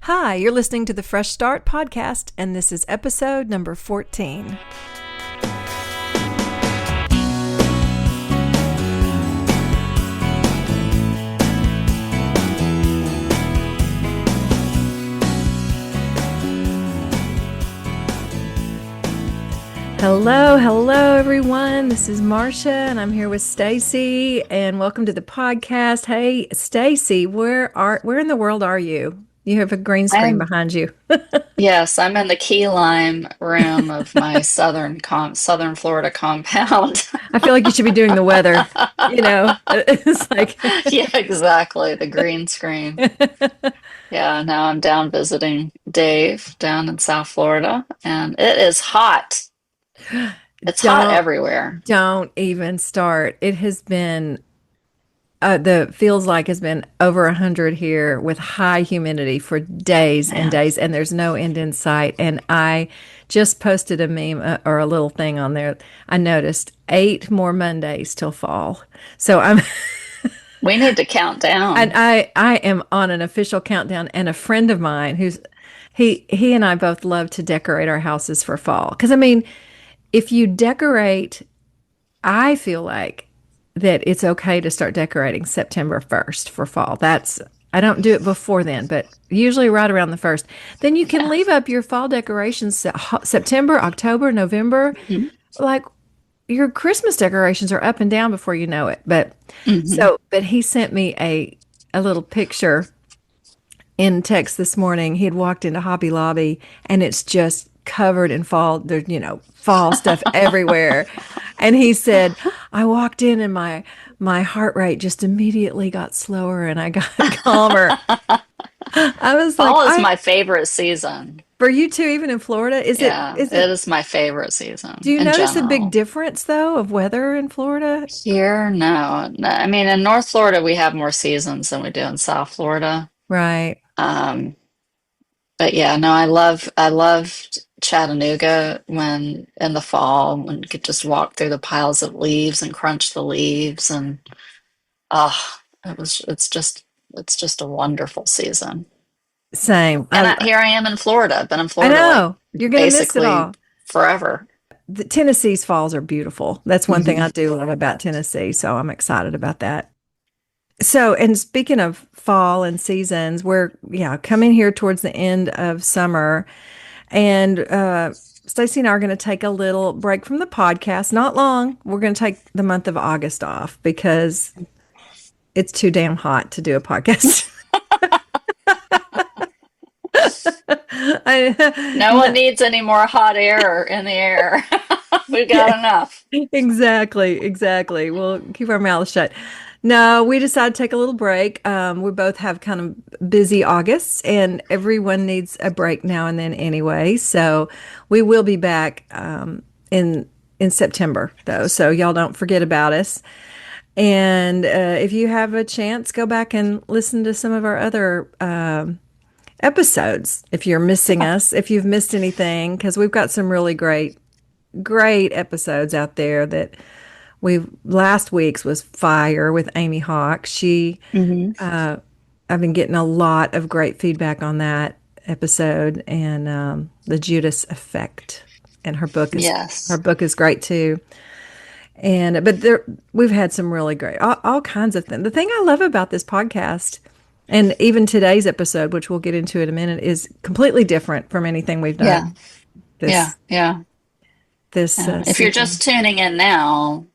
Hi, you're listening to the Fresh Start podcast, and this is episode number 14. Hello, everyone. This is Marcia, and I'm here with Stacy, and welcome to the podcast. Hey, Stacy, where in the world are you? You have a green screen behind you. Yes, I'm in the key lime room of my southern Florida compound. I feel like you should be doing the weather. It's like Yeah, exactly. The green screen. Yeah, now I'm down visiting Dave down in South Florida, and it is hot. It's hot don't everywhere. don't even start. It has been the feels like has been over 100 here with high humidity for days and Man, days, and there's no end in sight. And I just posted a meme or a little thing on there. I noticed 8 more Mondays till fall. So I'm we need to count and down. I am on an official countdown. And a friend of mine he and I both love to decorate our houses for fall. Because I mean, if you decorate, I feel like that it's okay to start decorating September 1st for fall. I don't do it before then, but usually right around the 1st. Then you can leave up your fall decorations September, October, November. Mhm. Like your Christmas decorations are up and down before you know it. Mhm. But he sent me a little picture in text this morning. He had walked into Hobby Lobby and it's just covered in fall. There's, fall stuff everywhere. And he said, I walked in and my heart rate just immediately got slower and I got calmer. I was like, Fall is my favorite season. for you too, even in Florida, Yeah, is it it, is my favorite do season you in notice a big general. difference though of weather in Florida? Here, no. No. I mean, in North Florida, we have more seasons than we do in South Florida. Right. Um, but yeah, no, I loved Chattanooga when in the fall when you could just walk through the piles of leaves and crunch the leaves and it's just a wonderful season. Same. And here I am in Florida. I've been in I Florida like know you're going to miss it basically all. forever. The Tennessee's falls are beautiful. That's one thing Hmm. I do love about Tennessee. So I'm excited about that. So, and speaking of fall and seasons, we're coming here towards the end of summer, and Stacey and I are going to take a little break from the podcast. Not long. We're going to take the month of August off because it's too damn hot to do a podcast. No one needs any more hot air in the air. We've got enough. Exactly. We'll keep our mouths shut. No, we decided to take a little break. We both have kind of busy Augusts, and everyone needs a break now and then anyway. So we will be back in September, though. So y'all don't forget about us. And if you have a chance, go back and listen to some of our other episodes. If you're missing us, if you've missed anything, because we've got some really great episodes out there that we've last week's was Fire with Amy Hawk. Hmm. I've been getting a lot of great feedback on that episode and the Judas Effect. And her Yes. book is great too. And but we've had some really great all kinds of things. The thing I love about this podcast and even today's episode, which we'll get into in a minute, is completely different from anything we've Yeah. done Yeah. this Yeah. If you're season. just tuning in now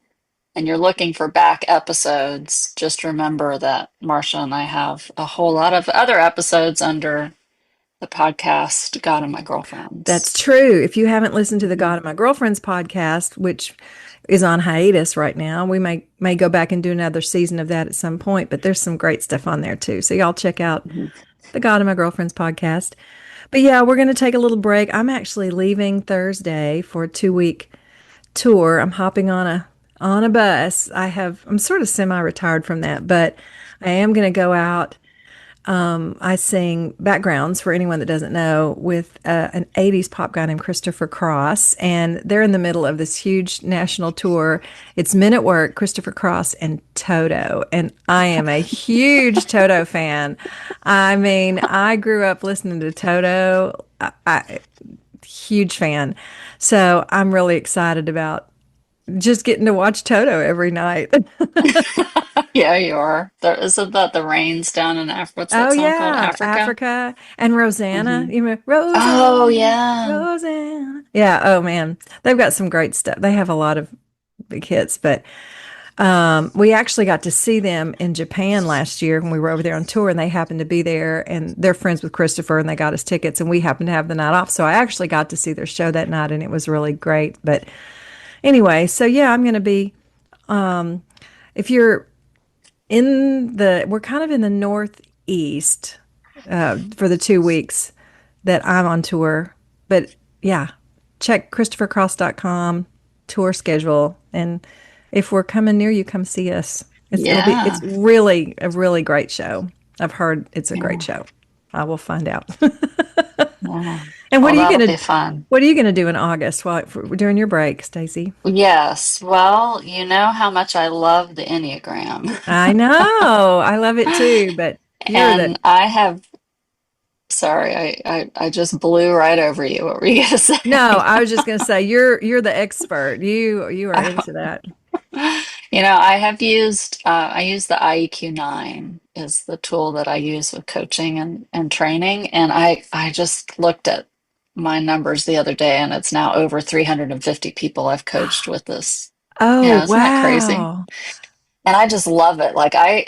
and you're looking for back episodes, just remember that Marcia and I have a whole lot of other episodes under the podcast God and My That's Girlfriends. true. If you haven't listened to the Mhm. God of My Girlfriend's podcast, which is on hiatus right now, we may go back and do another season of that at some point, but there's some great stuff on there too. So y'all check out Mhm. the God of My Girlfriend's podcast. But yeah, we're going to take a little break. I'm actually leaving Thursday for a 2-week tour. I'm hopping on a bus. I'm sort of semi-retired from that, but I am going to go out I sing backgrounds for anyone that doesn't know with an 80s pop guy named Christopher Cross, and they're in the middle of this huge national tour. It's Men at Work, Christopher Cross, and Toto, and I am a huge Toto fan. I mean, I grew up listening to Toto. Huge fan. So I'm really excited about just getting to watch Toto every night. Yeah, you are. Isn't that the rains down in Africa? What's Oh that song called? yeah, Africa? Africa and Rosanna. Hmm. You know, Oh, Rosanna, yeah. Rosanna. Yeah. Oh man, they've got some great stuff. They have a lot of big hits, but we actually got to see them in Japan last year when we were over there on tour, and they happened to be there, and they're friends with Christopher, and they got us tickets, and we happened to have the night off, so I actually got to see their show that night, and it was really great. But anyway, so yeah, I'm going to be. If you're we're kind of in the northeast for the 2 weeks that I'm on tour. But yeah, check ChristopherCross.com tour schedule, and if we're coming near you, come see us. Yeah. It's really a really great show. I've heard it's a great Yeah. show. I will find out. Yeah. And Well, that'll be fun. what are you gonna do in August during your break, Stacy? Yes. Well, you know how much I love the Enneagram. I know. I love it too, but you're the And sorry, I just blew right over you. What were you gonna say? No, I was just going to say you're the expert. You are into that. I have I use the IEQ 9 is the tool that I use with coaching and training. And I just looked at my numbers the other day and it's now over 350 people I've coached with this. Oh, Yeah, isn't that crazy? wow. And I just love it. Like I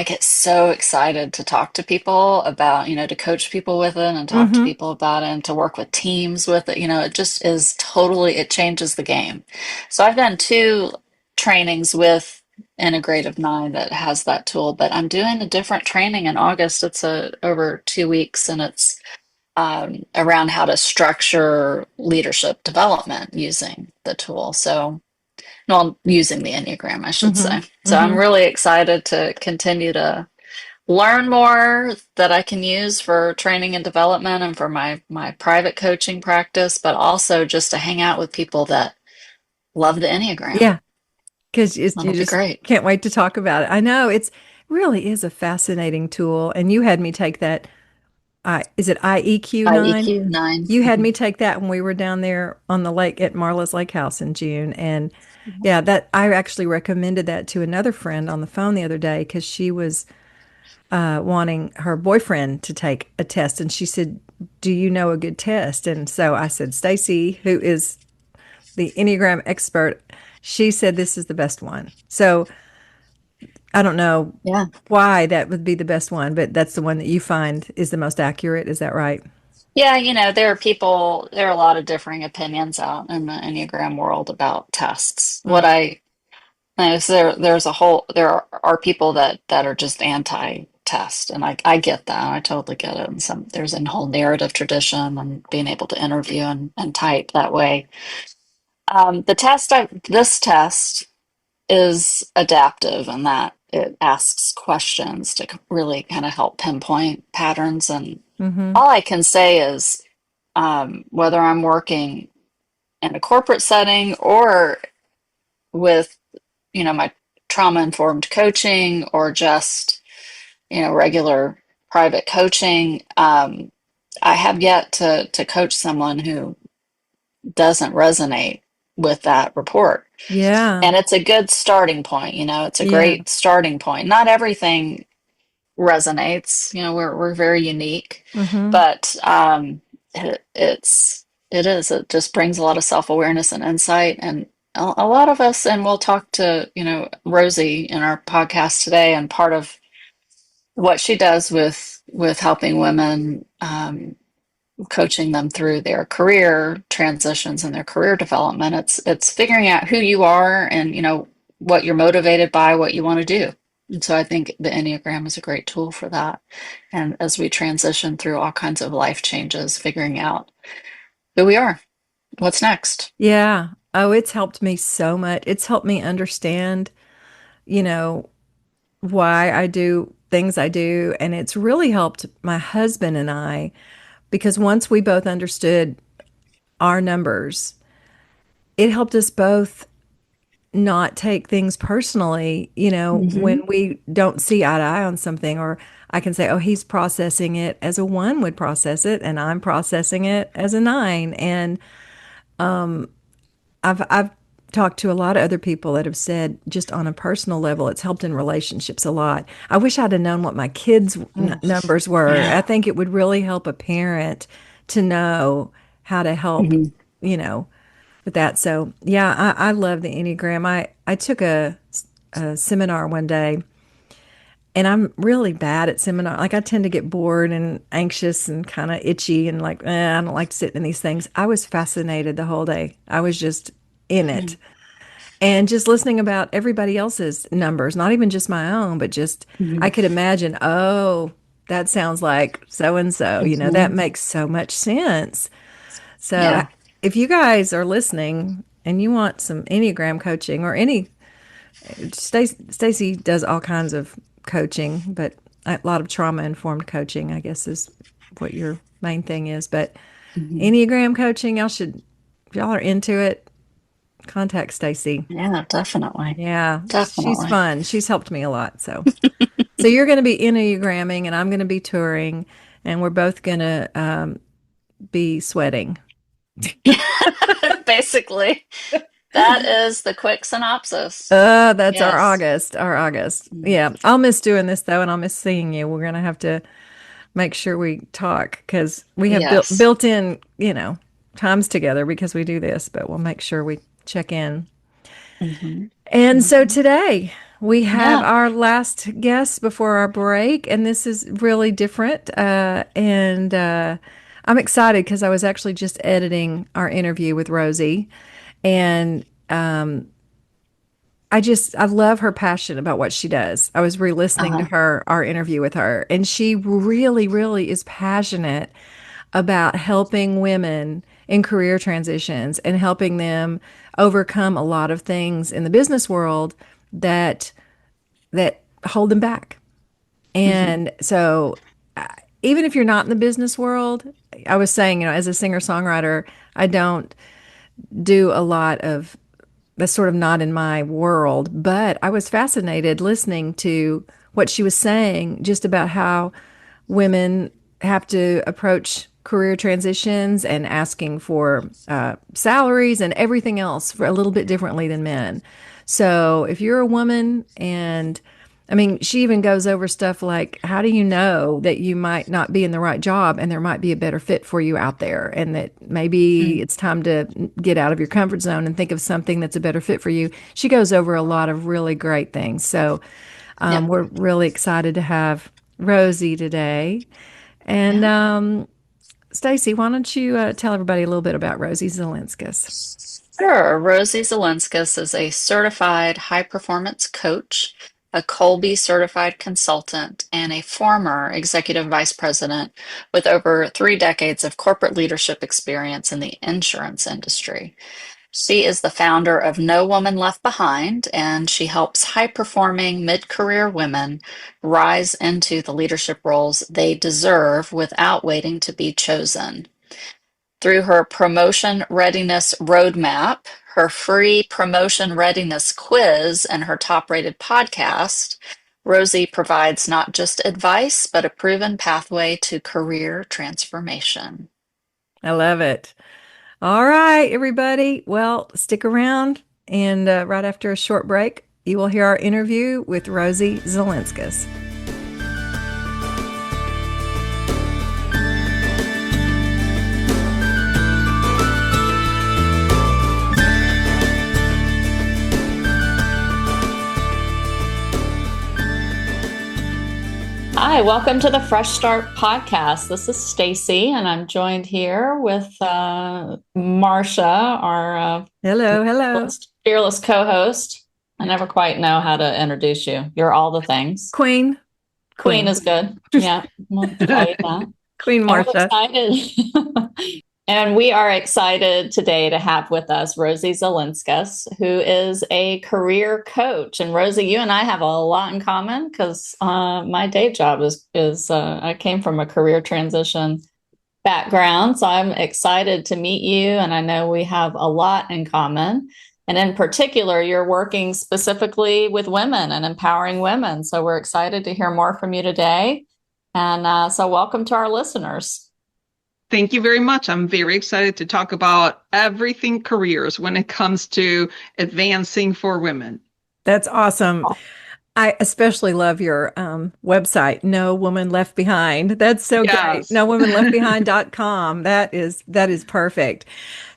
get so excited to talk to people about, to coach people with it and talk to Mm-hmm. people about it and to work with teams with it. It just is it changes the game. So I've done two trainings with Integrative 9 that has that tool, but I'm doing a different training in August. It's over 2 weeks and it's around how to structure leadership development using the tool. So well, using the Enneagram, I should Mm-hmm. say. So I'm Mm-hmm. really excited to continue to learn more that I can use for training and development and for my private coaching practice, but also just to hang out with people that love the Enneagram. Yeah, because you That'll be just great. can't wait to talk about it. I know it's really is a fascinating tool, and you had me take that. Is it IEQ 9? IEQ 9. You had me take that when we were down there on the lake at Marla's Lake House in June, and yeah, that I actually recommended that to another friend on the phone the other day because she was wanting her boyfriend to take a test, and she said, "Do you know a good test?" And so I said, "Stacy, who is the Enneagram expert, she said this is the best one." So I don't know Yeah. why that would be the best one, but that's the one that you find is the most accurate. Is that right? Yeah, there are a lot of differing opinions out in the Enneagram world about tests. Mm. There are people that are just anti-test, and I get that. I totally get it. And there's a whole narrative tradition and being able to interview and type that way. This test is adaptive in that it asks questions to really kind of help pinpoint patterns. And Mm-hmm. all I can say is, whether I'm working in a corporate setting or with my trauma informed coaching or just, regular private coaching. I have yet to coach someone who doesn't resonate with that report. Yeah. And it's a good starting point, it's a Yeah. great starting point. Not everything resonates, we're very unique, Mm-hmm. but it just brings a lot of self-awareness and insight. And a lot of us, and we'll talk to, Rosie in our podcast today, and part of what she does with helping women, coaching them through their career transitions and their career development, it's figuring out who you are and what you're motivated by, what you want to do. And so I think the Enneagram is a great tool for that. And as we transition through all kinds of life changes, figuring out who we are, what's next. Yeah. Oh, it's helped me so much. It's helped me understand, you know, why I do. things I do. And it's really helped my husband and I because once we both understood our numbers, it helped us both not take things personally, when Hmm. we don't see eye to eye on something, or I can say, oh, he's processing it as a one would process it, and I'm processing it as a nine. And I've talked to a lot of other people that have said just on a personal level, it's helped in relationships a lot. I wish I'd have known what my kids' Oh, numbers were. I yeah. think it would really help a parent to know how to help, Hmm. you know, with that. So yeah, I love the Enneagram. I took a seminar one day, and I'm really bad at seminar. Like I tend to get bored and anxious and kind of itchy and like I don't like sitting in these things. I was fascinated the whole day. I was just in it and just listening about everybody else's numbers, not even just my own, but just I Hmm. could imagine. Oh, that sounds like so and so. That Hmm. makes so much sense. So Yeah. if you guys are listening and you want some Enneagram coaching or any, Stacy does all kinds of coaching, but a lot of trauma informed coaching, I guess, is what your main thing is. But Hmm. Enneagram coaching, if y'all are into it, contact Stacy. Yeah, definitely. Yeah, she's Definitely. fun. She's helped me a lot. So you're going to be Enneagramming, and I'm going to be touring, and we're both going to be sweating. Basically, that is the quick synopsis. That's our Yes. August. Our August. Mm. Yeah, I'll miss doing this though, and I'll miss seeing you. We're gonna have to make sure we talk because we have Yes. built in, times together because we do this. But we'll make sure we check in. Hmm. And so Hmm. today we have Yeah. our last guest before our break, and this is really different. And I'm excited because I was actually just editing our interview with Rosie, and I love her passion about what she does. I was re-listening to Uh-huh. our interview with her, and she really, really is passionate about helping women in career transitions and helping them overcome a lot of things in the business world that hold them back. Hmm. And so even if you're not in the business world, I was saying, as a singer-songwriter, I don't do a lot of that's sort of not in my world, but I was fascinated listening to what she was saying just about how women have to approach career transitions and asking for salaries and everything else for a little bit differently than men. So if you're a woman and I mean, she even goes over stuff like, how do you know that you might not be in the right job and there might be a better fit for you out there? And that maybe Mm. it's time to get out of your comfort zone and think of something that's a better fit for you. She goes over a lot of really great things. So Yep. we're really excited to have Rosie today. And Yeah. Stacy, why don't you tell everybody a little bit about Rosie Zilinskas? Sure. Rosie Zilinskas is a certified high performance coach, a Kolbe Certified Consultant, and a former executive vice president with over 3 decades of corporate leadership experience in the insurance industry. She is the founder of No Woman Left Behind, and she helps high performing mid career women rise into the leadership roles they deserve without waiting to be chosen. Through her Promotion Readiness Roadmap, her free Promotion Readiness Quiz, and her top rated podcast, Rosie provides not just advice, but a proven pathway to career transformation. I love it. All right, everybody. Well, stick around. And right after a short break, you will hear our interview with Rosie Zilinskas. Hi, welcome to the Fresh Start podcast. This is Stacy, and I'm joined here with Marcia, our Hello, hello. fearless co-host. I never quite know how to introduce you. You're all the things. Queen. Queen Queen. is good. Yeah, we'll call you that. Queen And we're Marcia. excited. And we are excited today to have with us Rosie Zilinskas, who is a career coach. And Rosie, you and I have a lot in common because my day job is I came from a career transition background, so I'm excited to meet you. And I know we have a lot in common. And in particular, you're working specifically with women and empowering women. So we're excited to hear more from you today. And so welcome to our listeners. Thank you very much. I'm very excited to talk about everything careers when it comes to advancing for women. That's awesome. I especially love your website, No Woman Left Behind. That's so great. Yes. NoWomanLeftBehind.com. That is perfect.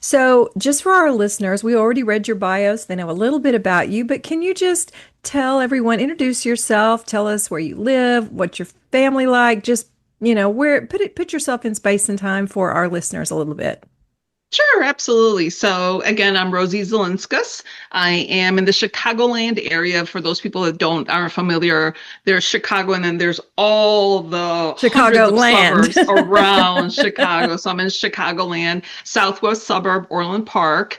So, just for our listeners, we already read your bios. They know a little bit about you, but can you just tell everyone, introduce yourself, tell us where you live, what your family like, just, where put yourself in space and time for our listeners a little bit. Sure, absolutely. So again, I'm Rosie Zilinskas. I am in the Chicagoland area. For those people that aren't familiar, there's Chicago, and then there's all the hundreds of Chicagoland. suburbs around Chicago. So I'm in Chicagoland, southwest suburb, Orland Park.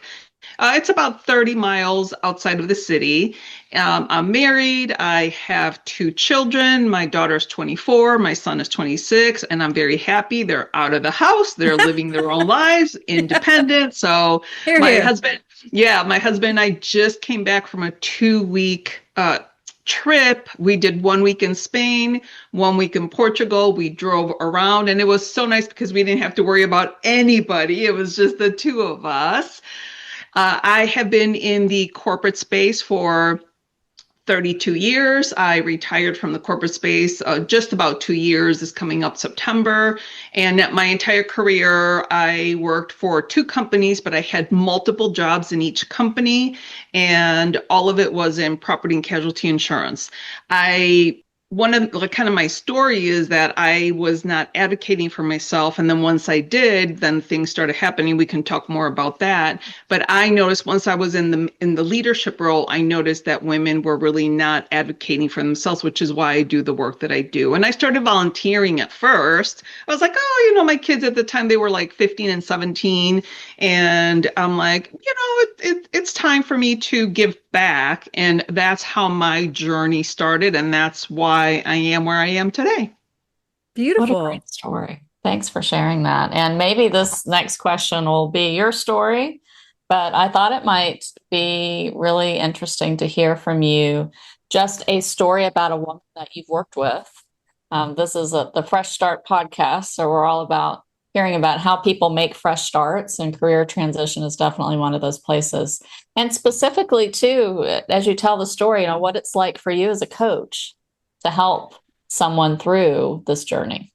It's about 30 miles outside of the city. I'm married. I have two children. My daughter's 24. My son is 26, and I'm very happy. They're out of the house. They're living their own lives, independent. So Here, my here. husband, my husband and I just came back from a 2-week trip. We did 1 week in Spain, 1 week in Portugal. We drove around, and it was so nice because we didn't have to worry about anybody. It was just the two of us. I have been in the corporate space for 32 years. I retired from the corporate space just about 2 years, is coming up September. And my entire career, I worked for 2 companies, but I had multiple jobs in each company, and all of it was in property and casualty insurance. One of kind of my story is that I was not advocating for myself. And then once I did, then things started happening. We can talk more about that. But I noticed once I was in the leadership role, I noticed that women were really not advocating for themselves, which is why I do the work that I do. And I started volunteering at first. I was like, my kids at the time, they were like 15 and 17. And I'm like, it's time for me to give back. And that's how my journey started. And that's why I am where I am today. What a Beautiful. great story. Thanks for sharing that. And maybe this next question will be your story, but I thought it might be really interesting to hear from you just a story about a woman that you've worked with. This is the Fresh Start podcast, so we're all about hearing about how people make fresh starts, and career transition is definitely one of those places. And specifically, too, as you tell the story, what it's like for you as a coach to help someone through this journey.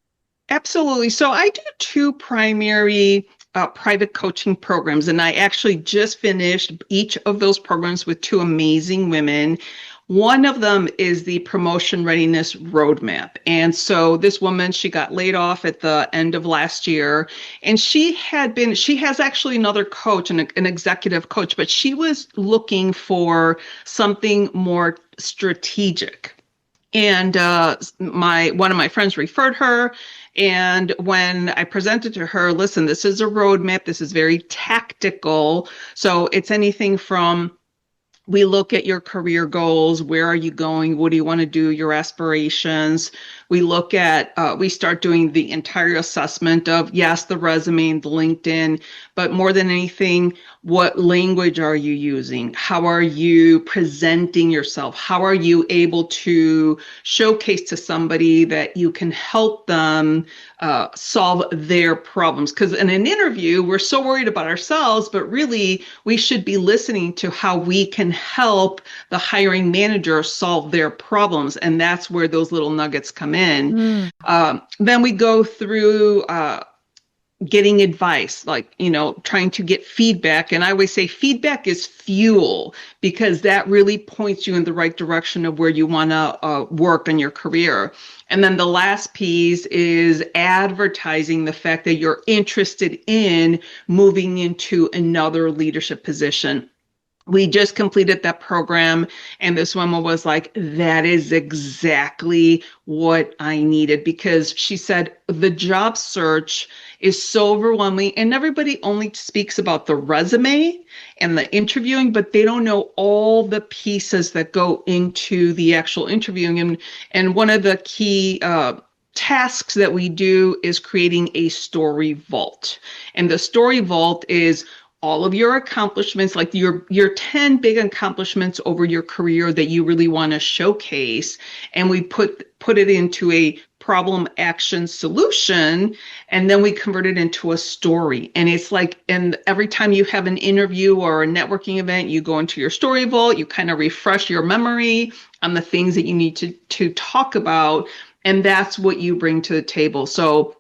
Absolutely. So I do 2 primary private coaching programs, and I actually just finished each of those programs with 2 amazing women. One of them is the Promotion Readiness Roadmap. And so this woman, she got laid off at the end of last year, and she has actually another coach, an executive coach, but she was looking for something more strategic. And one of my friends referred her. And when I presented to her, listen, this is a roadmap. This is very tactical. So it's anything from, we look at your career goals. Where are you going? What do you want to do? Your aspirations. We start doing the entire assessment of, yes, the resume and the LinkedIn, but more than anything, what language are you using? How are you presenting yourself? How are you able to showcase to somebody that you can help them solve their problems? Because in an interview, we're so worried about ourselves, but really we should be listening to how we can help the hiring manager solve their problems. And that's where those little nuggets come in. Then we go through getting advice, like, trying to get feedback. And I always say feedback is fuel, because that really points you in the right direction of where you want to work in your career. And then the last piece is advertising the fact that you're interested in moving into another leadership position. We just completed that program, and this woman was like, that is exactly what I needed, because she said the job search is so overwhelming, and everybody only speaks about the resume and the interviewing, but they don't know all the pieces that go into the actual interviewing. And one of the key tasks that we do is creating a story vault. And the story vault is all of your accomplishments, like your 10 big accomplishments over your career that you really want to showcase. And we put it into a problem action solution, and then we convert it into a story. And it's like, and every time you have an interview or a networking event, you go into your story vault, you kind of refresh your memory on the things that you need to talk about. And that's what you bring to the table. So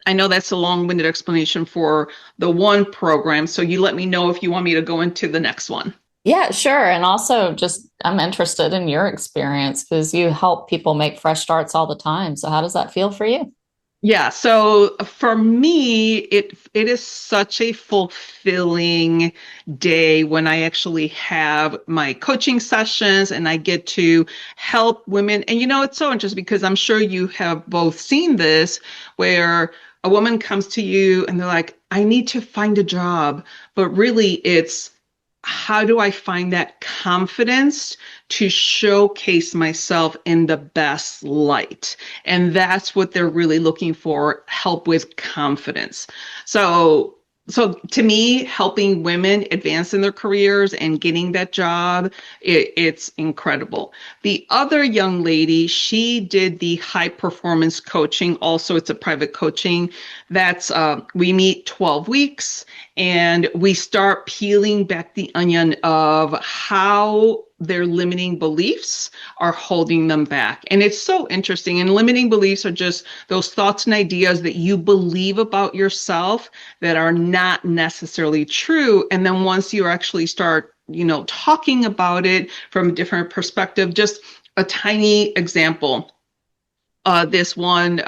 I know that's a long-winded explanation for the one program. So you let me know if you want me to go into the next one. Yeah, sure. And also, just I'm interested in your experience because you help people make fresh starts all the time. So, how does that feel for you? Yeah, so for me, it is such a fulfilling day when I actually have my coaching sessions and I get to help women. And it's so interesting because I'm sure you have both seen this, where a woman comes to you and they're like, I need to find a job, but really it's, how do I find that confidence to showcase myself in the best light? And that's what they're really looking for, help with confidence. So to me, helping women advance in their careers and getting that job, it's incredible. The other young lady, she did the high performance coaching. Also, it's a private coaching. That's we meet 12 weeks and we start peeling back the onion of how their limiting beliefs are holding them back. And it's so interesting. And limiting beliefs are just those thoughts and ideas that you believe about yourself that are not necessarily true. And then once you actually start, talking about it from a different perspective, just a tiny example. This one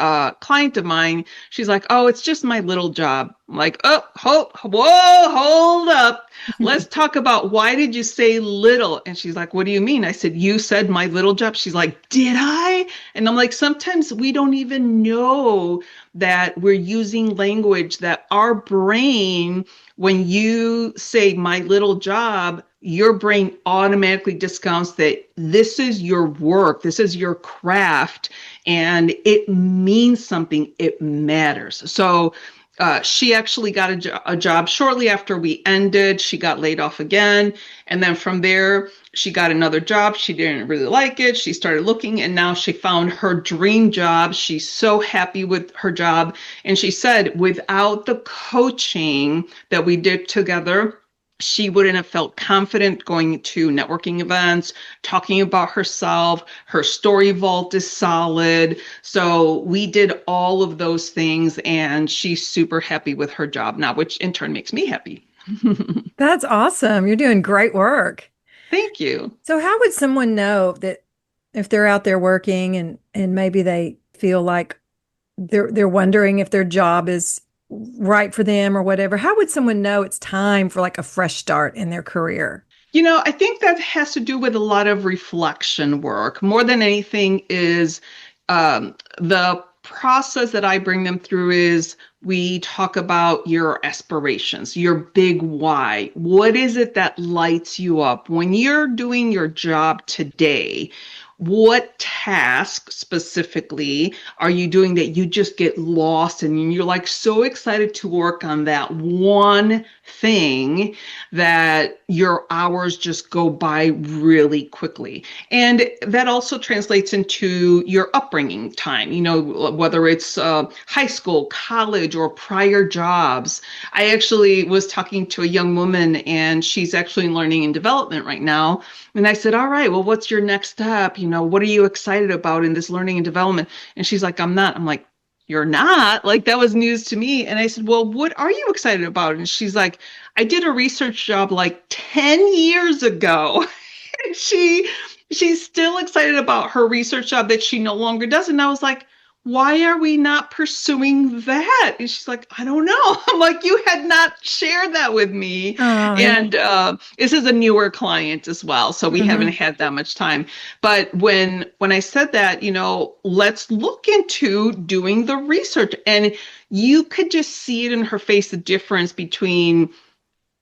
client of mine, she's like, oh, it's just my little job. I'm like, oh, whoa, hold up. Let's talk about, why did you say little? And she's like, what do you mean? I said, you said my little job. She's like, did I? And I'm like, sometimes we don't even know that we're using language that our brain, when you say my little job, your brain automatically discounts that this is your work, this is your craft, and it means something, it matters. So she actually got a job shortly after we ended. She got laid off again. And then from there, she got another job. She didn't really like it. She started looking, and now she found her dream job. She's so happy with her job. And she said, without the coaching that we did together, she wouldn't have felt confident going to networking events, talking about herself. Her story vault is solid. So we did all of those things, and she's super happy with her job now, which in turn makes me happy. That's awesome. You're doing great work. Thank you. So how would someone know that if they're out there working and maybe they feel like they're wondering if their job is right for them or whatever, how would someone know it's time for like a fresh start in their career? I think that has to do with a lot of reflection work. More than anything is the process that I bring them through is, we talk about your aspirations, your big why. What is it that lights you up when you're doing your job today? What task specifically are you doing that you just get lost in, and you're like so excited to work on that one thing that your hours just go by really quickly? And that also translates into your upbringing time, whether it's high school, college, or prior jobs. I actually was talking to a young woman, and she's actually in learning and development right now. And I said, all right, well, what's your next step? What are you excited about in this learning and development? And she's like, I'm not. I'm like, you're not? Like, that was news to me. And I said, well, what are you excited about? And she's like, I did a research job like 10 years ago. And she's still excited about her research job that she no longer does. And I was like, why are we not pursuing that? And she's like, I don't know. I'm like, you had not shared that with me. Oh, yeah. And this is a newer client as well, so we haven't Mhm. had that much time. But when I said that, let's look into doing the research. And you could just see it in her face, the difference between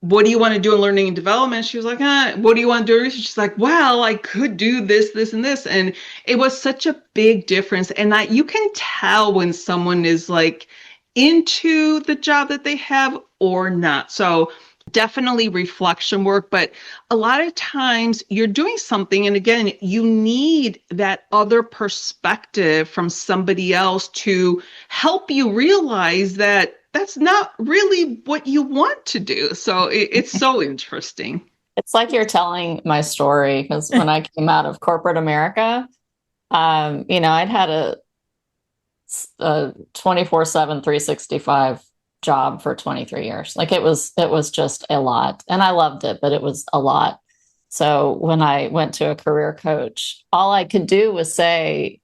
what do you want to do in learning and development? She was like, what do you want to do? She's like, well, I could do this, this, and this. And it was such a big difference. And you can tell when someone is like into the job that they have or not. So definitely reflection work, but a lot of times you're doing something, and again, you need that other perspective from somebody else to help you realize that that's not really what you want to do. So it's so interesting. It's like you're telling my story because when I came out of corporate America, I'd had a 24/7, 365 job for 23 years. Like it was just a lot. And I loved it, but it was a lot. So when I went to a career coach, all I could do was say,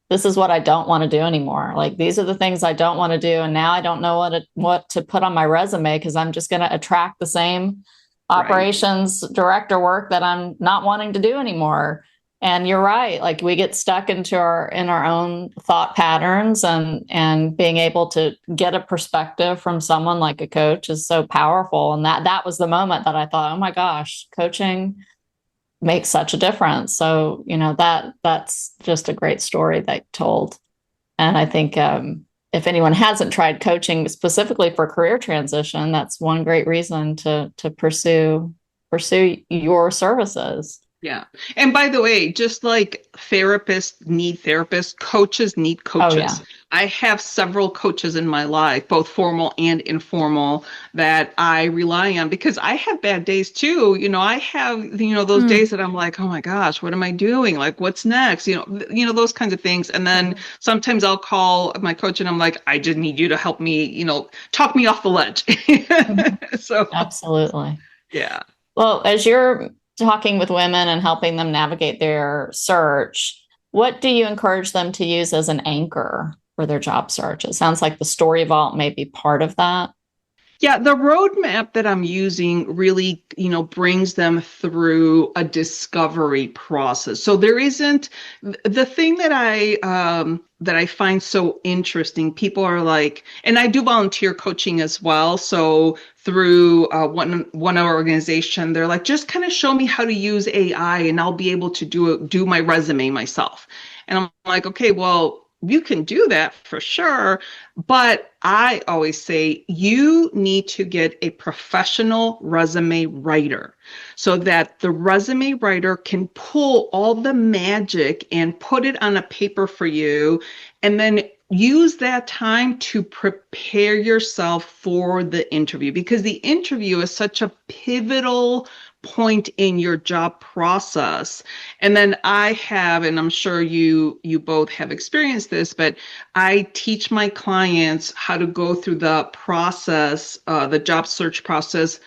this is what I don't want to do anymore. Like these are the things I don't want to do. And now I don't know what to put on my resume because I'm just going to attract the same Right. operations director work that I'm not wanting to do anymore. And you're right. Like we get stuck in our own thought patterns, and being able to get a perspective from someone like a coach is so powerful. And that was the moment that I thought, oh my gosh, coaching makes such a difference. So, that's just a great story that you told. And I think if anyone hasn't tried coaching specifically for career transition, that's one great reason to pursue your services. Yeah. And by the way, just like therapists need therapists, coaches need coaches. Oh, yeah. I have several coaches in my life, both formal and informal, that I rely on because I have bad days too. I have, those days that I'm like, oh my gosh, what am I doing? Like, what's next? Those kinds of things. And then sometimes I'll call my coach and I'm like, I just need you to help me, talk me off the ledge. So, Absolutely. yeah. Well, as you're talking with women and helping them navigate their search, what do you encourage them to use as an anchor for their job search? It sounds like the story vault may be part of that. Yeah, the roadmap that I'm using really, brings them through a discovery process. So there isn't the thing that I find so interesting. People are like, and I do volunteer coaching as well. So through one organization, they're like, just kind of show me how to use AI, and I'll be able to do my resume myself. And I'm like, okay, well, you can do that for sure. But I always say you need to get a professional resume writer so that the resume writer can pull all the magic and put it on a paper for you, and then use that time to prepare yourself for the interview, because the interview is such a pivotal point in your job process. And then I have, and I'm sure you both have experienced this, but I teach my clients how to go through the process, the job search process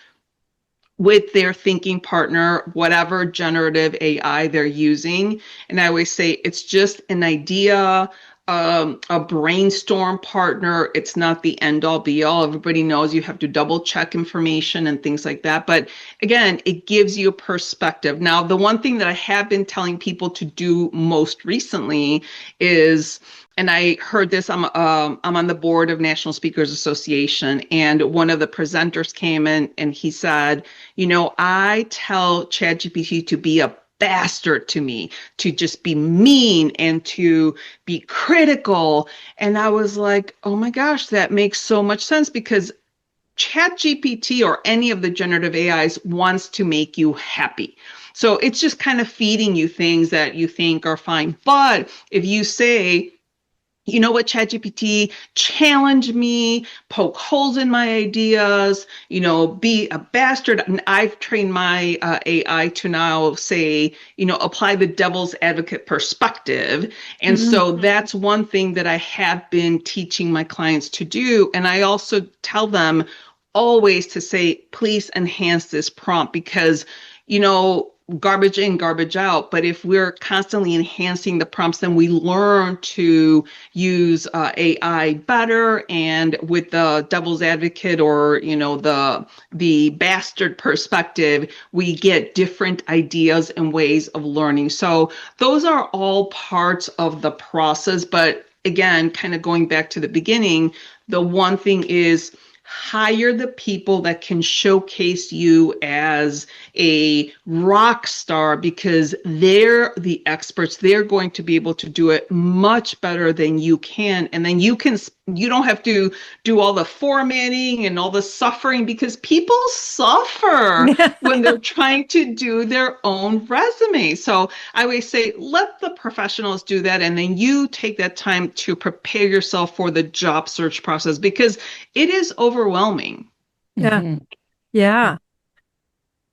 with their thinking partner, whatever generative AI they're using. And I always say it's just an idea, a brainstorm partner. It's not the end all be all. Everybody knows you have to double check information and things like that. But again, it gives you a perspective. Now, the one thing that I have been telling people to do most recently is, and I heard this, I'm on the board of National Speakers Association, and one of the presenters came in and he said, I tell ChatGPT to be a bastard to me, to just be mean and to be critical. And I was like, oh my gosh, that makes so much sense, because ChatGPT or any of the generative AIs wants to make you happy. So it's just kind of feeding you things that you think are fine. But if you say, you know what, ChatGPT, challenge me, poke holes in my ideas, be a bastard. And I've trained my AI to now say, apply the devil's advocate perspective. And so that's one thing that I have been teaching my clients to do. And I also tell them always to say, please enhance this prompt, because, garbage in, garbage out. But if we're constantly enhancing the prompts, then we learn to use AI better. And with the devil's advocate, or the bastard perspective, we get different ideas and ways of learning. So those are all parts of the process. But again, kind of going back to the beginning, the one thing is hire the people that can showcase you as a rock star, because they're the experts. They're going to be able to do it much better than you can. And then you don't have to do all the formatting and all the suffering, because people suffer when they're trying to do their own resume. So I always say, let the professionals do that. And then you take that time to prepare yourself for the job search process, because it is overwhelming. Yeah. Mm-hmm. Yeah.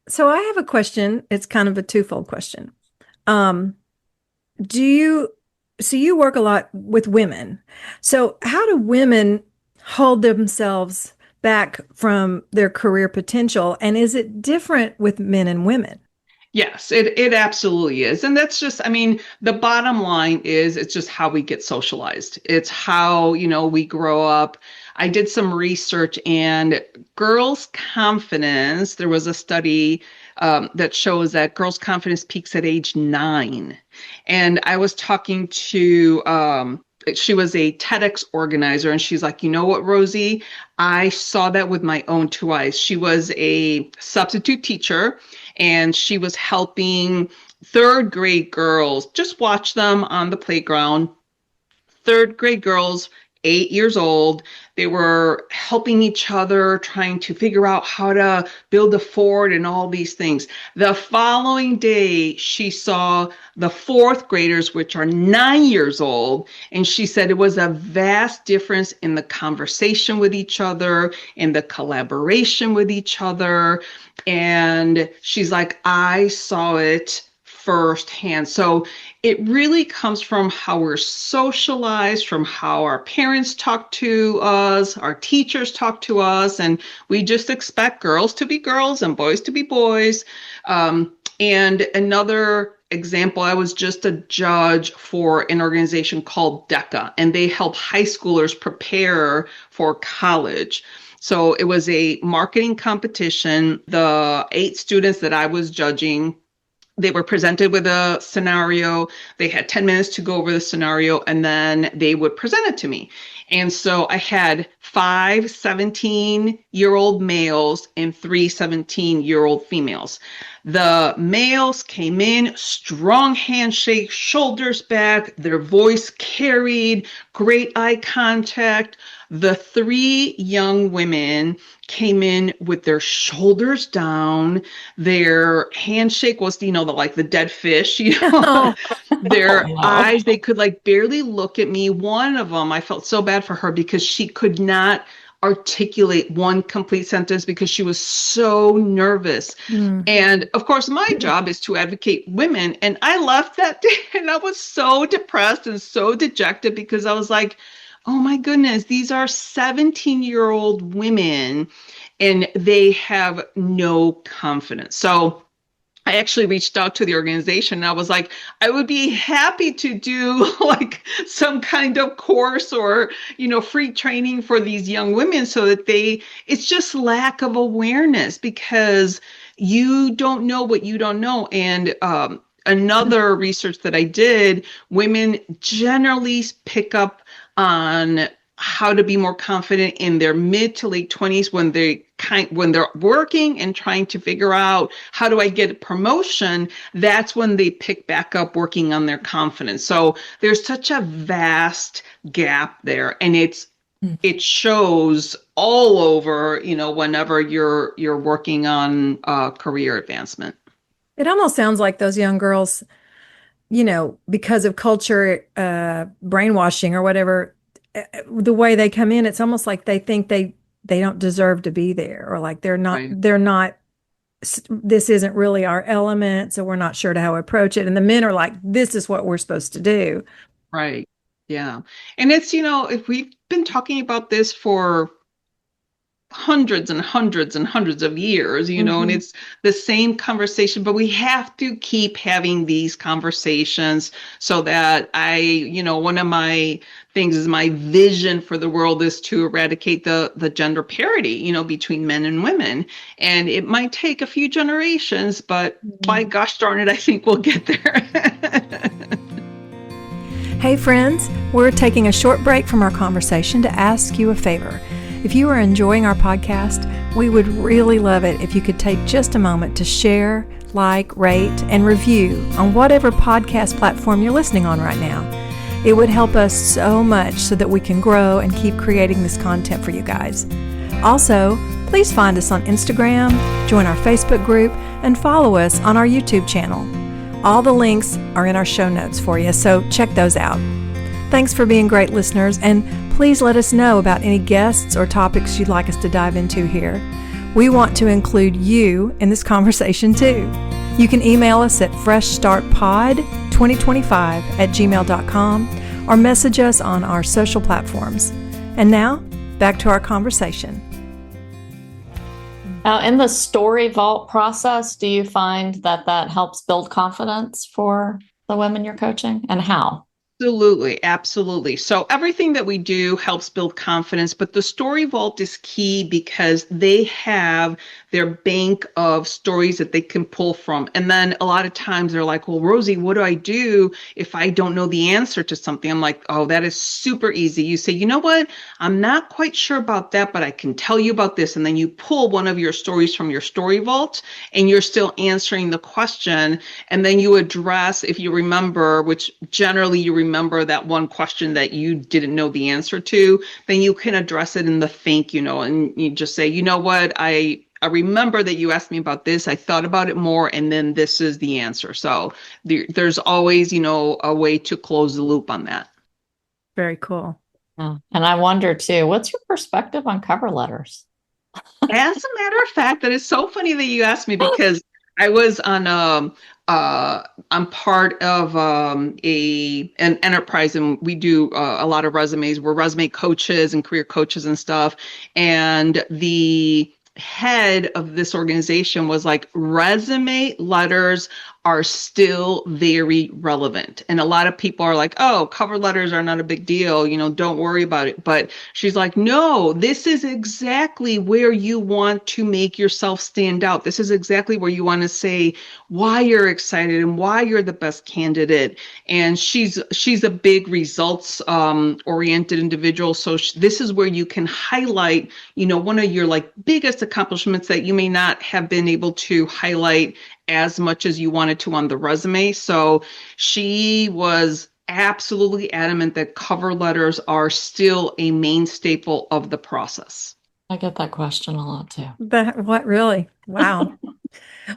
So I have a question. It's kind of a twofold question. Um, do you, so you work a lot with women. So how do women hold themselves back from their career potential? And is it different with men and women? Yes, it absolutely is. And that's just, I mean, the bottom line is it's just how we get socialized. It's how, we grow up. I did some research, and girls' confidence, there was a study that shows that girls' confidence peaks at age 9. And I was talking to, she was a TEDx organizer, and she's like, you know what, Rosie? I saw that with my own 2 eyes. She was a substitute teacher, and she was helping third grade girls. Just watch them on the playground. Third grade girls, 8 years old. They were helping each other, trying to figure out how to build a fort and all these things. The following day, she saw the fourth graders, which are 9 years old, and she said it was a vast difference in the conversation with each other, in the collaboration with each other. And she's like, I saw it firsthand. So it really comes from how we're socialized, from how our parents talk to us, our teachers talk to us, and we just expect girls to be girls and boys to be boys. And another example, I was just a judge for an organization called DECA, and they help high schoolers prepare for college. So it was a marketing competition. The 8 students that I was judging, they were presented with a scenario. They had 10 minutes to go over the scenario, and then they would present it to me. And so I had 5 17-year-old males and 3 17-year-old females. The males came in, strong handshake, shoulders back, their voice carried, great eye contact. The 3 young women came in with their shoulders down. Their handshake was, the dead fish, their eyes, they could barely look at me. One of them, I felt so bad for her because she could not articulate one complete sentence because she was so nervous. And of course, my job is to advocate women. And I left that day and I was so depressed and so dejected because I was like, oh my goodness, these are 17-year-old women and they have no confidence. So I actually reached out to the organization and I was like, I would be happy to do some kind of course or, free training for these young women so that it's just lack of awareness because you don't know what you don't know. And another research that I did, women generally pick up on how to be more confident in their mid to late 20s when they're working and trying to figure out how do I get a promotion. That's when they pick back up working on their confidence. So there's such a vast gap there, and it shows all over, whenever you're working on career advancement. It almost sounds like those young girls, because of culture, brainwashing or whatever, the way they come in, it's almost like they think they don't deserve to be there, or like Right. they're not, this isn't really our element, so we're not sure how to approach it. And the men are like, this is what we're supposed to do. Right. Yeah. And it's, if we've been talking about this for hundreds and hundreds and hundreds of years, and it's the same conversation, but we have to keep having these conversations so that one of my things is my vision for the world is to eradicate the gender parity, between men and women. And it might take a few generations, but by gosh darn it, I think we'll get there. Hey friends, we're taking a short break from our conversation to ask you a favor. If you are enjoying our podcast, we would really love it if you could take just a moment to share, like, rate, and review on whatever podcast platform you're listening on right now. It would help us so much so that we can grow and keep creating this content for you guys. Also, please find us on Instagram, join our Facebook group, and follow us on our YouTube channel. All the links are in our show notes for you, so check those out. Thanks for being great listeners, and please let us know about any guests or topics you'd like us to dive into here. We want to include you in this conversation too. You can email us at freshstartpod2025@gmail.com or message us on our social platforms. And now, back to our conversation. Now, in the story vault process, do you find that helps build confidence for the women you're coaching, and how? Absolutely. So everything that we do helps build confidence, but the story vault is key because they have their bank of stories that they can pull from. And then a lot of times they're like, well, Rosie, what do I do if I don't know the answer to something? I'm like, oh, that is super easy. You say, you know what? I'm not quite sure about that, but I can tell you about this. And then you pull one of your stories from your story vault and you're still answering the question. And then you address, if you remember, which generally you remember that one question that you didn't know the answer to, then you can address it in the thank you note. And you just say, you know what? I remember that you asked me about this. I thought about it more, and then this is the answer. So there's always, a way to close the loop on that. Very cool. Yeah. And I wonder too, what's your perspective on cover letters? As a matter of fact, that is so funny that you asked me, because I was on I'm part of an enterprise, and we do a lot of resumes. We're resume coaches and career coaches and stuff. And the head of this organization was like, resume letters are still very relevant. And a lot of people are like, oh, cover letters are not a big deal, don't worry about it. But she's like, no, this is exactly where you want to make yourself stand out. This is exactly where you want to say why you're excited and why you're the best candidate. And she's a big results oriented individual. So this is where you can highlight, one of your biggest accomplishments that you may not have been able to highlight as much as you wanted to on the resume. So she was absolutely adamant that cover letters are still a main staple of the process. I get that question a lot too. What really? Wow.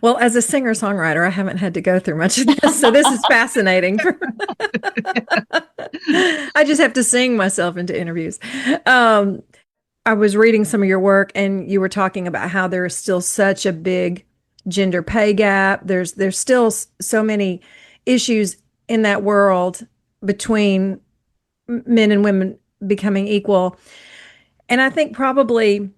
Well, as a singer-songwriter, I haven't had to go through much of this, so this is fascinating. I just have to sing myself into interviews. I was reading some of your work, and you were talking about how there is still such a big gender pay gap. There's still so many issues in that world between men and women becoming equal. And I think probably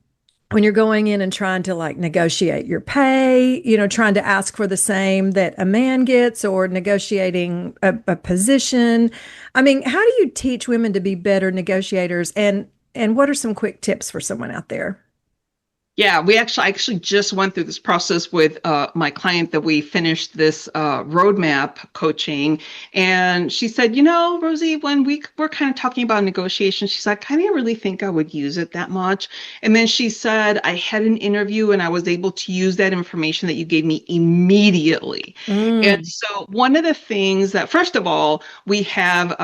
when you're going in and trying to negotiate your pay, trying to ask for the same that a man gets, or negotiating a position. I mean, how do you teach women to be better negotiators? And what are some quick tips for someone out there? Yeah, I actually just went through this process with my client that we finished this roadmap coaching. And she said, Rosie, when we were kind of talking about negotiation, she's like, I didn't really think I would use it that much. And then she said, I had an interview and I was able to use that information that you gave me immediately. And so one of the things that, first of all, we have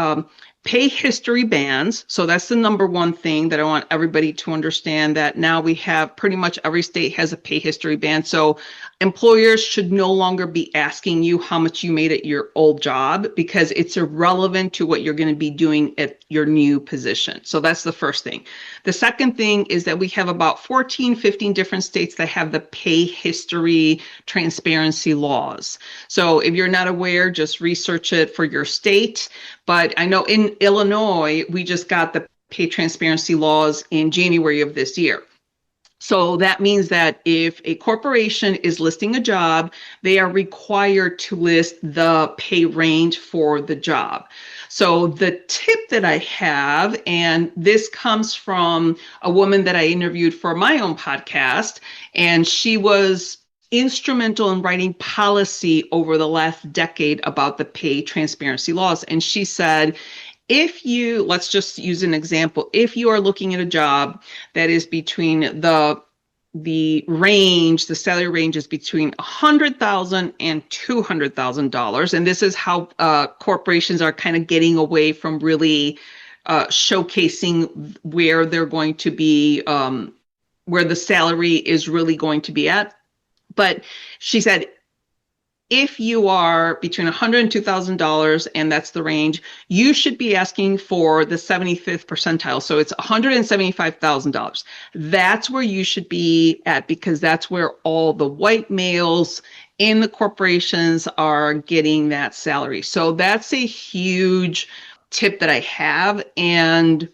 pay history bands. So that's the number one thing that I want everybody to understand, that now we have pretty much every state has a pay history band. So employers should no longer be asking you how much you made at your old job, because it's irrelevant to what you're going to be doing at your new position. So that's the first thing. The second thing is that we have about 14, 15 different states that have the pay history transparency laws. So if you're not aware, just research it for your state. But I know in Illinois, we just got the pay transparency laws in January of this year. So that means that if a corporation is listing a job, they are required to list the pay range for the job. So the tip that I have, and this comes from a woman that I interviewed for my own podcast, and she was instrumental in writing policy over the last decade about the pay transparency laws. And she said, if you, let's just use an example, if you are looking at a job that is between the salary range is between $100,000 and $200,000, and this is how corporations are kind of getting away from really showcasing where they're going to be, where the salary is really going to be at. But she said, if you are between $100,000 and $2,000, and that's the range, you should be asking for the 75th percentile. So it's $175,000. That's where you should be at, because that's where all the white males in the corporations are getting that salary. So that's a huge tip that I have. And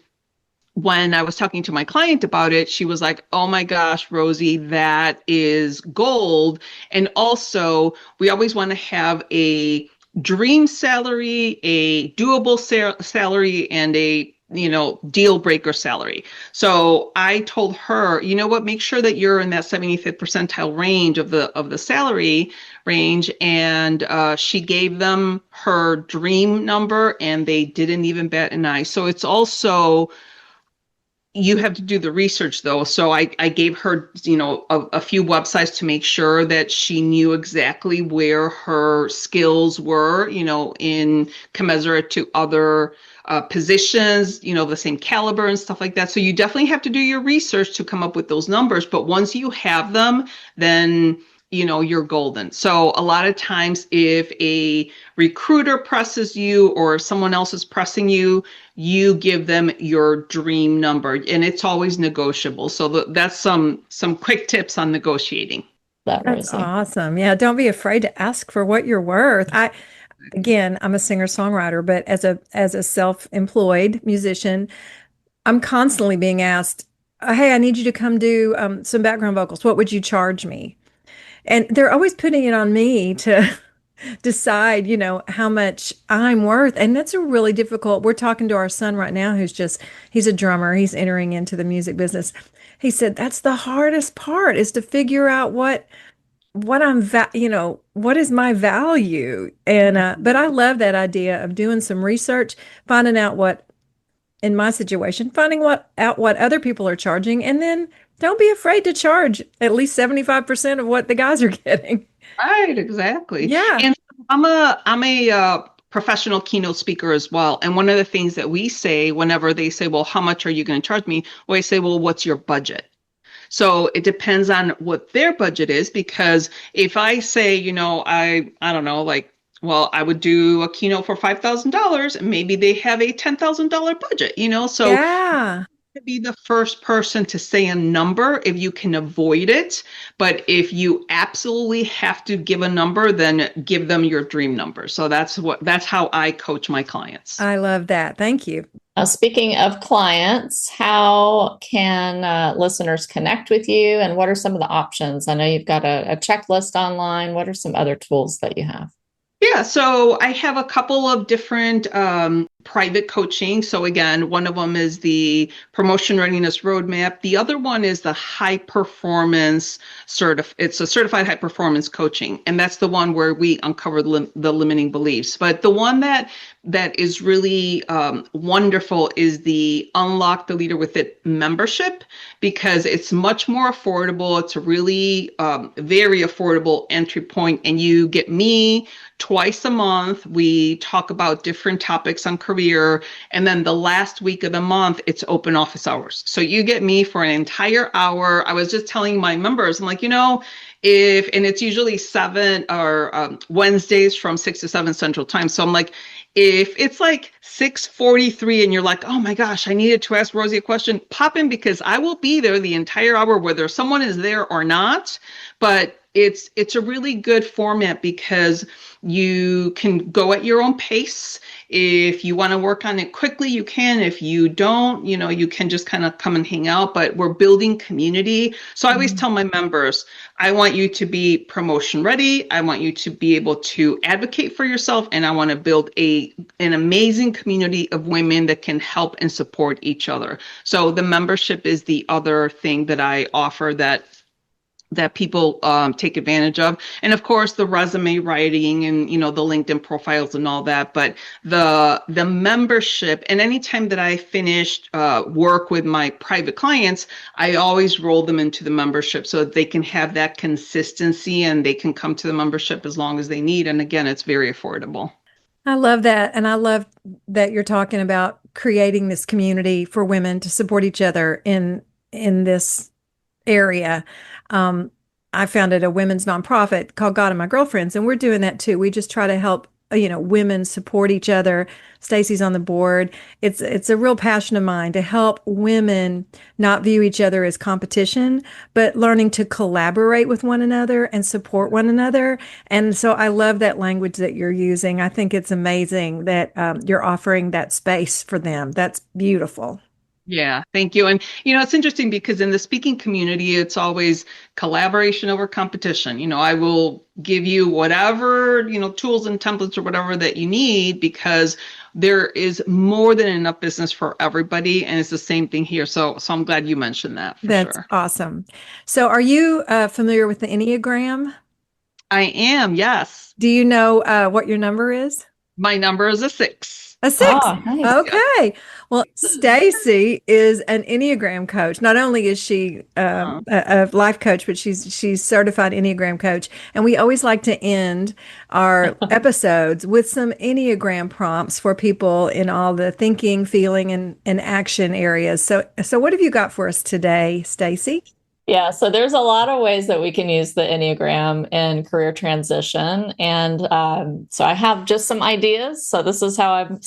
when I was talking to my client about it, she was like, oh my gosh, Rosie, that is gold. And also, we always want to have a dream salary, a doable salary, and a deal breaker salary. So I told her, you know what, make sure that you're in that 75th percentile range of the salary range. And she gave them her dream number, and they didn't even bat an eye. So it's also, you have to do the research though. So I gave her, a few websites to make sure that she knew exactly where her skills were, in commensurate to other positions, the same caliber and stuff like that. So you definitely have to do your research to come up with those numbers. But once you have them, then you're golden. So a lot of times if a recruiter presses you or someone else is pressing you, you give them your dream number, and it's always negotiable. So that's some quick tips on negotiating. That's awesome. Yeah, don't be afraid to ask for what you're worth. Again, I'm a singer-songwriter, but as a self-employed musician, I'm constantly being asked, hey, I need you to come do some background vocals. What would you charge me? And they're always putting it on me to decide, how much I'm worth. And that's a really difficult. We're talking to our son right now, he's a drummer. He's entering into the music business. He said, that's the hardest part, is to figure out what what is my value? And, but I love that idea of doing some research, finding out in my situation, finding out what other people are charging, and then don't be afraid to charge at least 75% of what the guys are getting. Right, exactly. Yeah. And I'm a professional keynote speaker as well. And one of the things that we say whenever they say, well, how much are you going to charge me? Well, I say, well, what's your budget? So it depends on what their budget is, because if I say, I don't know, like, well, I would do a keynote for $5,000, and maybe they have a $10,000 budget, so yeah. To be the first person to say a number if you can avoid it. But if you absolutely have to give a number, then give them your dream number. So that's how I coach my clients. I love that. Thank you. Speaking of clients, how can listeners connect with you, and what are some of the options? I know you've got a checklist online. What are some other tools that you have? Yeah, so I have a couple of different private coaching. So again, one of them is the Promotion Readiness Roadmap. The other one is the High Performance It's a certified high performance coaching, and that's the one where we uncover the limiting beliefs. But the one that is really wonderful is the Unlock the Leader with It membership, because it's much more affordable. It's a really very affordable entry point, and you get me twice a month. We talk about different topics on career, and then the last week of the month, it's open office hours. So you get me for an entire hour. I was just telling my members, I'm like, and it's usually 7 or Wednesdays from 6 to 7 Central Time. So I'm like, if it's like 6:43 and you're like, oh my gosh, I needed to ask Rosie a question, pop in because I will be there the entire hour, whether someone is there or not. But it's a really good format because you can go at your own pace. If you want to work on it quickly, you can. If you don't, you can just kind of come and hang out. But we're building community. So I always tell my members, I want you to be promotion ready. I want you to be able to advocate for yourself. And I want to build an amazing community of women that can help and support each other. So the membership is the other thing that I offer that people take advantage of. And of course, the resume writing and, the LinkedIn profiles and all that. But the membership, and anytime that I finished work with my private clients, I always roll them into the membership so that they can have that consistency and they can come to the membership as long as they need. And again, it's very affordable. I love that. And I love that you're talking about creating this community for women to support each other in this area. I founded a women's nonprofit called God and My Girlfriends, and we're doing that too. We just try to help, women support each other. Stacy's on the board. It's a real passion of mine to help women not view each other as competition, but learning to collaborate with one another and support one another. And so I love that language that you're using. I think it's amazing that you're offering that space for them. That's beautiful. Yeah, thank you. And, it's interesting because in the speaking community, it's always collaboration over competition. I will give you whatever, tools and templates or whatever that you need because there is more than enough business for everybody. And it's the same thing here. So I'm glad you mentioned that for That's sure. awesome. So are you familiar with the Enneagram? I am, yes. Do you know what your number is? My number is a 6. A 6. Oh, nice. Okay. Well, Stacy is an Enneagram coach. Not only is she a life coach, but she's certified Enneagram coach. And we always like to end our episodes with some Enneagram prompts for people in all the thinking, feeling, and action areas. So what have you got for us today, Stacy? Yeah, so there's a lot of ways that we can use the Enneagram in career transition. And so I have just some ideas. So this is how I'm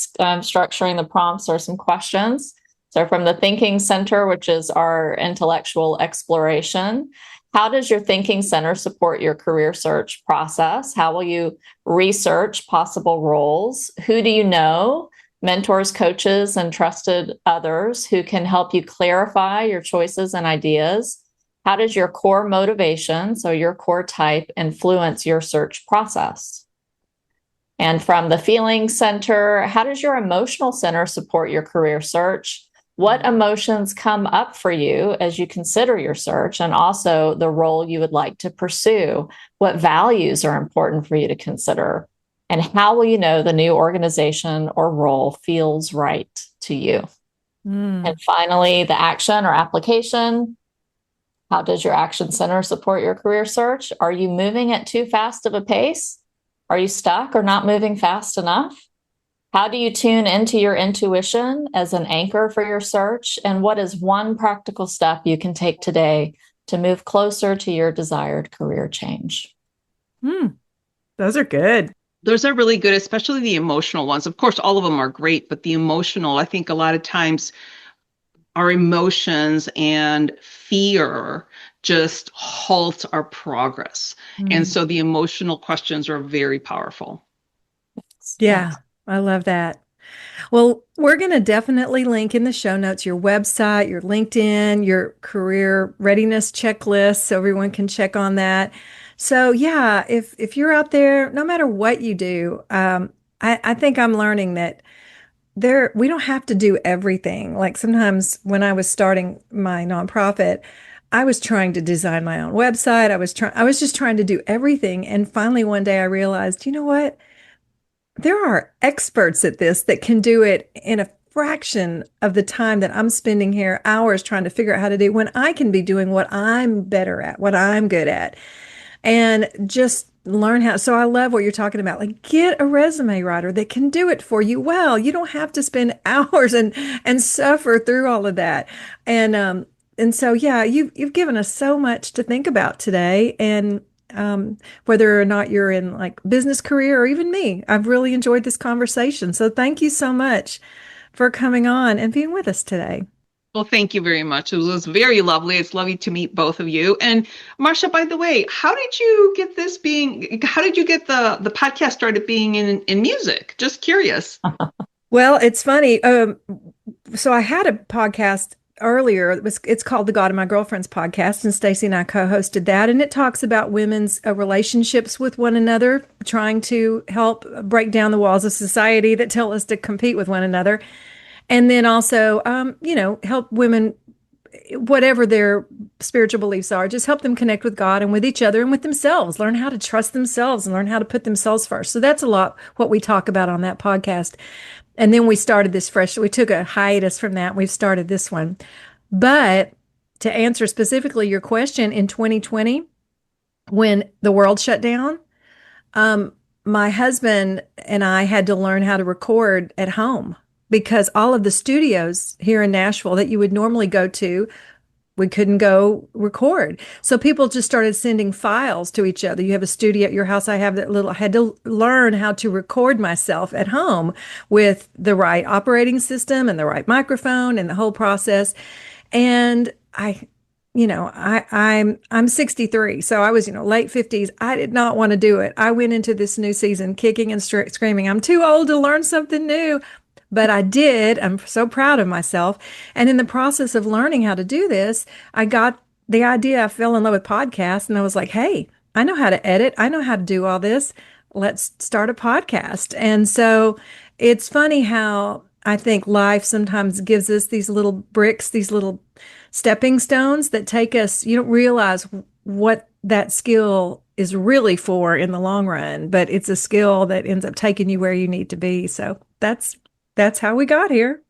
structuring the prompts or some questions. So from the thinking center, which is our intellectual exploration, how does your thinking center support your career search process? How will you research possible roles? Who do you know? Mentors, coaches, and trusted others who can help you clarify your choices and ideas. How does your core motivation, so your core type, influence your search process? And from the feeling center, how does your emotional center support your career search? What emotions come up for you as you consider your search and also the role you would like to pursue? What values are important for you to consider? And how will you know the new organization or role feels right to you? And finally, the action or application. How does your action center support your career search? Are you moving at too fast of a pace? Are you stuck or not moving fast enough? How do you tune into your intuition as an anchor for your search? And what is one practical step you can take today to move closer to your desired career change? Those are good. Those are really good, especially the emotional ones. Of course, all of them are great, but the emotional, I think a lot of times our emotions and fear just halt our progress. And so the emotional questions are very powerful. Yeah, I love that. Well, we're going to definitely link in the show notes your website, your LinkedIn, your career readiness checklist, so everyone can check on that. So yeah, if you're out there, no matter what you do, I think I'm learning that we don't have to do everything. Like sometimes when I was starting my nonprofit, I was trying to design my own website. I was just trying to do everything. And finally one day I realized, you know what? There are experts at this that can do it in a fraction of the time that I'm spending here hours trying to figure out how to do when I can be doing what I'm better at, what I'm good at. And just learn how. So I love what you're talking about. Like, get a resume writer that can do it for you well. You don't have to spend hours and suffer through all of that. And so yeah, you've given us so much to think about today. And whether or not you're in like business career or even me. I've really enjoyed this conversation. So thank you so much for coming on and being with us today. Well, thank you very much. It was very lovely. It's lovely to meet both of you. And Marcia, by the way, how did you get the podcast started being in music? Just curious. Well, it's funny. So I had a podcast earlier. It's called the God of My Girlfriends podcast, and Stacy and I co-hosted that. And it talks about women's relationships with one another, trying to help break down the walls of society that tell us to compete with one another. And then also, help women, whatever their spiritual beliefs are, just help them connect with God and with each other and with themselves, learn how to trust themselves and learn how to put themselves first. So that's a lot what we talk about on that podcast. And then we started this fresh, we took a hiatus from that. We've started this one. But to answer specifically your question, in 2020, when the world shut down, my husband and I had to learn how to record at home because all of the studios here in Nashville that you would normally go to, we couldn't go record. So people just started sending files to each other. You have a studio at your house. I had to learn how to record myself at home with the right operating system and the right microphone and the whole process. And I'm 63. So I was, late 50s. I did not want to do it. I went into this new season kicking and screaming. I'm too old to learn something new. But I did. I'm so proud of myself. And in the process of learning how to do this, I got the idea. I fell in love with podcasts and I was like, hey, I know how to edit. I know how to do all this. Let's start a podcast. And so it's funny how I think life sometimes gives us these little bricks, these little stepping stones that take us, you don't realize what that skill is really for in the long run, but it's a skill that ends up taking you where you need to be. So that's how we got here.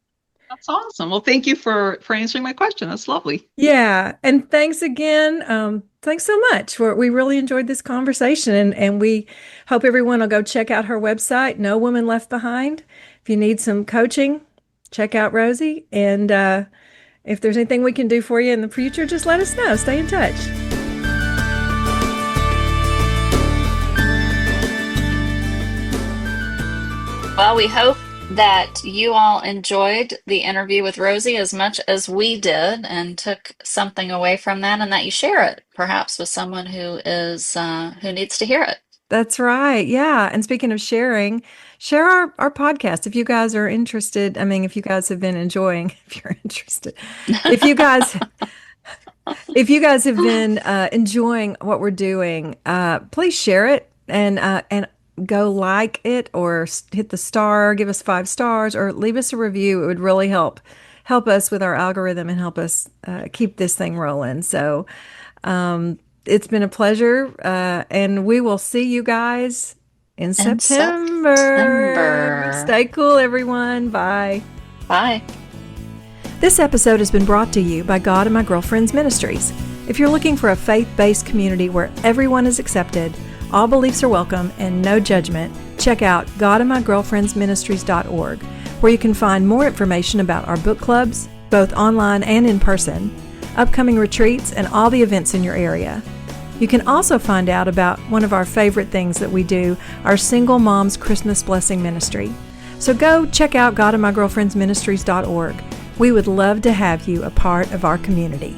That's awesome. Well, thank you for answering my question. That's lovely. Yeah. And thanks again. Thanks so much. We really enjoyed this conversation and we hope everyone will go check out her website, No Woman Left Behind. If you need some coaching, check out Rosie. And if there's anything we can do for you in the future, just let us know. Stay in touch. Well, we hope that you all enjoyed the interview with Rosie as much as we did and took something away from that, and that you share it perhaps with someone who needs to hear it. That's right. Yeah. And speaking of sharing, share our podcast if you guys are interested. I mean, if you guys have been enjoying, if you're interested, if you guys have been enjoying what we're doing, please share it and go like it or hit the star, give us 5 stars or leave us a review. It would really help us with our algorithm and help us keep this thing rolling. So it's been a pleasure, and we will see you guys in September. Stay cool, everyone. Bye. Bye. This episode has been brought to you by God and My Girlfriends Ministries. If you're looking for a faith-based community where everyone is accepted, all beliefs are welcome, and no judgment, check out godandmygirlfriendsministries.org, where you can find more information about our book clubs, both online and in person, upcoming retreats, and all the events in your area. You can also find out about one of our favorite things that we do, our Single Moms Christmas Blessing Ministry. So go check out godandmygirlfriendsministries.org. We would love to have you a part of our community.